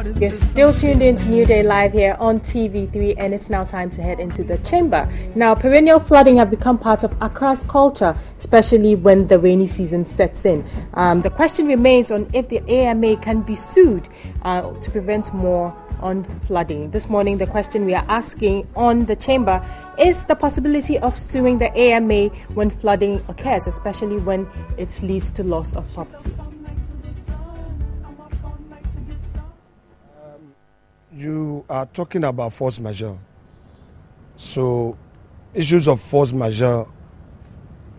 You're still tuned in to Newday Live here on TV3, and it's now time to head into the chamber. Now, perennial flooding have become part of Accra's culture, especially when the rainy season sets in. The question remains on if the AMA can be sued to prevent more on flooding. This morning, the question we are asking on the chamber is the possibility of suing the AMA when flooding occurs, especially when it leads to loss of property. You are talking about force majeure. So, issues of force majeure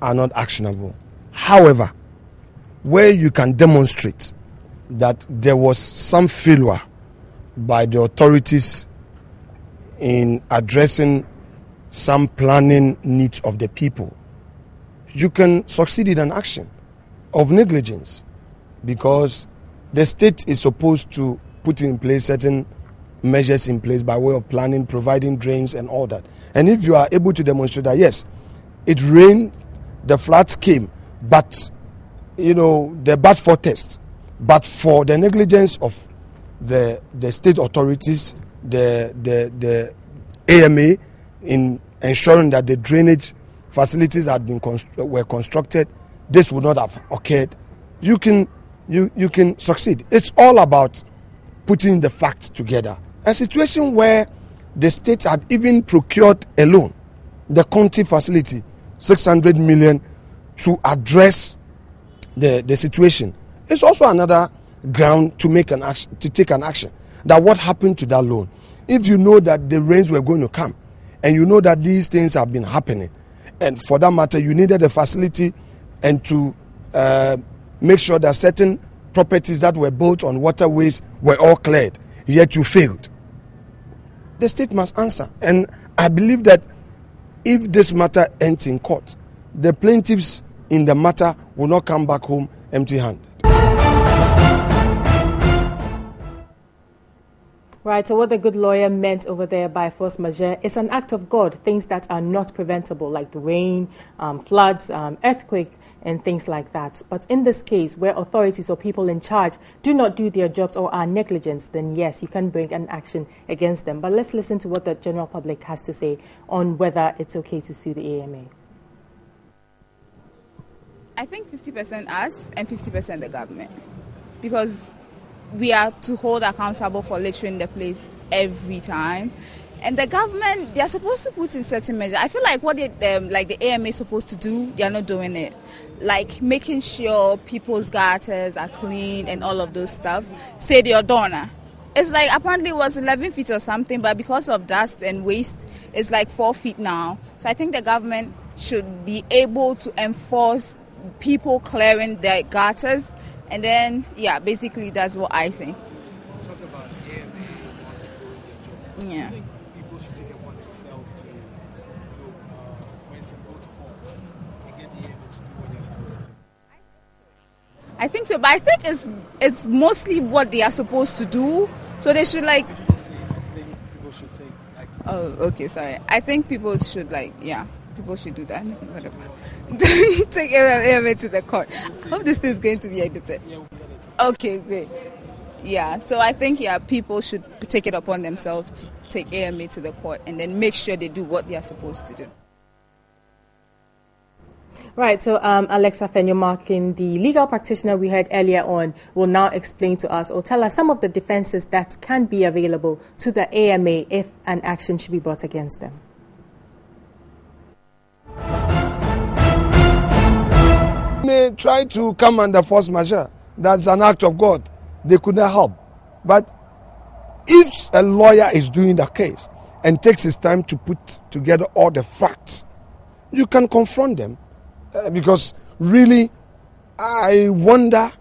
are not actionable. However, where you can demonstrate that there was some failure by the authorities in addressing some planning needs of the people, you can succeed in an action of negligence, because the state is supposed to put in place certain measures in place by way of planning, providing drains and all that. And if you are able to demonstrate that, yes, it rained, the floods came, but, the bad for test, but for the negligence of the state authorities, the AMA, in ensuring that the drainage facilities were constructed, this would not have occurred. You can succeed. It's all about putting the facts together. A situation where the state had even procured a loan, the county facility, 600 million, to address the situation. It's also another ground to make an action, to take an action. That what happened to that loan? If you know that the rains were going to come, and you know that these things have been happening, and for that matter, you needed a facility and to make sure that certain properties that were built on waterways were all cleared, yet you failed. The state must answer. And I believe that if this matter ends in court, the plaintiffs in the matter will not come back home empty-handed. Right, so what the good lawyer meant over there by force majeure is an act of God, things that are not preventable, like the rain, floods, earthquake, and things like that. But in this case, where authorities or people in charge do not do their jobs or are negligent, then yes, you can bring an action against them. But let's listen to what the general public has to say on whether it's okay to sue the AMA. I think 50% us and 50% the government, because we are to hold accountable for littering the place every time. And the government, they're supposed to put in certain measures. I feel like what the AMA is supposed to do, they're not doing it. Like making sure people's gutters are clean and all of those stuff. Say your donor. It's like apparently it was 11 feet or something, but because of dust and waste, it's like 4 feet now. So I think the government should be able to enforce people clearing their gutters. And then, yeah, basically that's what I think. Talk about AMA. Yeah. People should take it upon themselves to, for instance, go to court and get the AMA to do what they're supposed to do. I think so, but I think it's mostly what they are supposed to do. So they should like. People should take like. Oh, okay, sorry. I think people should people should do that. Whatever. Take AMA to the court. I hope this thing is going to be edited. Yeah, we'll be edited. Okay, great. Yeah, so I think people should take it upon themselves to take AMA to the court and then make sure they do what they are supposed to do. Right, so Alexa Fenyomarkin, the legal practitioner we heard earlier on, will now explain to us or tell us some of the defenses that can be available to the AMA if an action should be brought against them. May try to come under force majeure. That's an act of God. They could not help. But if a lawyer is doing the case and takes his time to put together all the facts, you can confront them. Because really, I wonder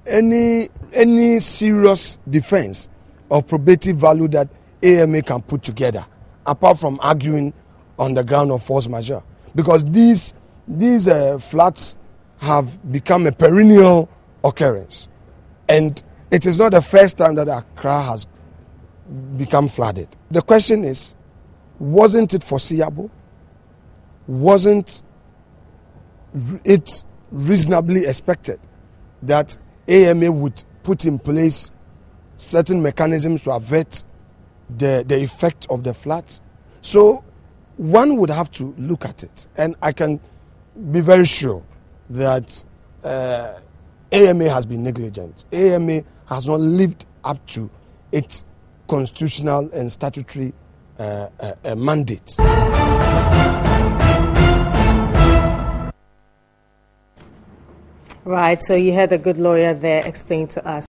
any serious defense of probative value that AMA can put together, apart from arguing on the ground of force majeure. Because these floods have become a perennial occurrence. And it is not the first time that Accra has become flooded. The question is, wasn't it foreseeable? Wasn't it reasonably expected that AMA would put in place certain mechanisms to avert the effect of the floods. So one would have to look at it, and I can be very sure that AMA has been negligent. AMA has not lived up to its constitutional and statutory mandate. Right, so you had a good lawyer there explain to us.